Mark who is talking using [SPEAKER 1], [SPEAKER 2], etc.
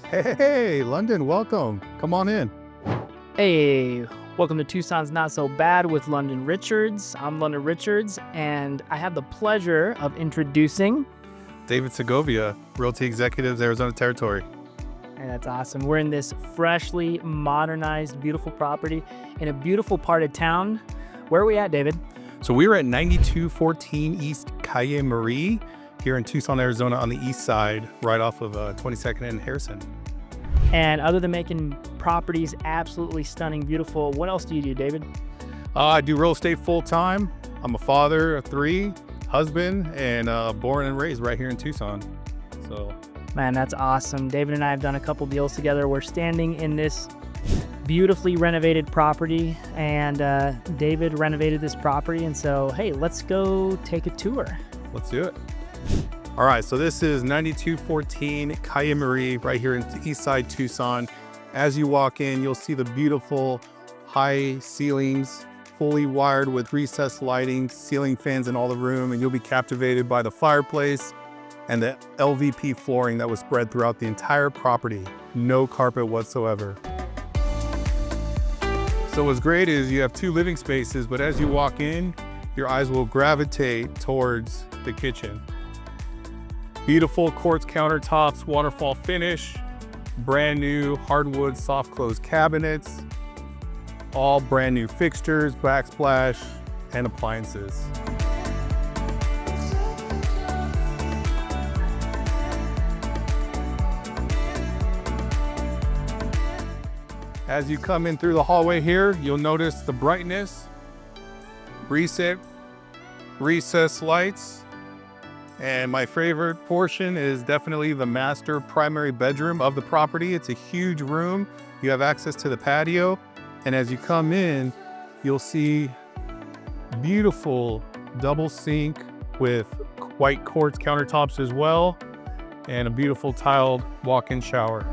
[SPEAKER 1] Hey, London, welcome. Come on in.
[SPEAKER 2] Hey, welcome to Tucson's Not So Bad with London Richards. I'm London Richards, and I have the pleasure of introducing.
[SPEAKER 1] David Segovia, Realty Executives, Arizona Territory.
[SPEAKER 2] And that's awesome. We're in this freshly modernized, beautiful property in a beautiful part of town. Where are we at, David?
[SPEAKER 1] So we're at 9214 East Calle Marie here in Tucson, Arizona on the east side, right off of 22nd and Harrison.
[SPEAKER 2] And other than making properties absolutely stunning, beautiful, what else do you do, David?
[SPEAKER 1] I do real estate full-time. I'm a father of 3, husband, and born and raised right here in Tucson. So,
[SPEAKER 2] Man, that's awesome. David and I have done a couple deals together. We're standing in this beautifully renovated property, and David renovated this property. And so, hey, let's go take a tour.
[SPEAKER 1] let's do it. All right, so this is 9214 Calle Marie right here in east side Tucson. As you walk in, you'll see the beautiful high ceilings, fully wired with recessed lighting, ceiling fans in all the room, and you'll be captivated by the fireplace and the LVP flooring that was spread throughout the entire property. No carpet whatsoever. So what's great is you have 2 living spaces, but as you walk in, your eyes will gravitate towards the kitchen. Beautiful quartz countertops, waterfall finish, brand new hardwood soft close cabinets, all brand new fixtures, backsplash, and appliances. As you come in through the hallway here, you'll notice the brightness, recessed lights, and my favorite portion is definitely the master primary bedroom of the property. It's a huge room. You have access to the patio, and as you come in, you'll see beautiful double sink with white quartz countertops as well, and a beautiful tiled walk-in shower.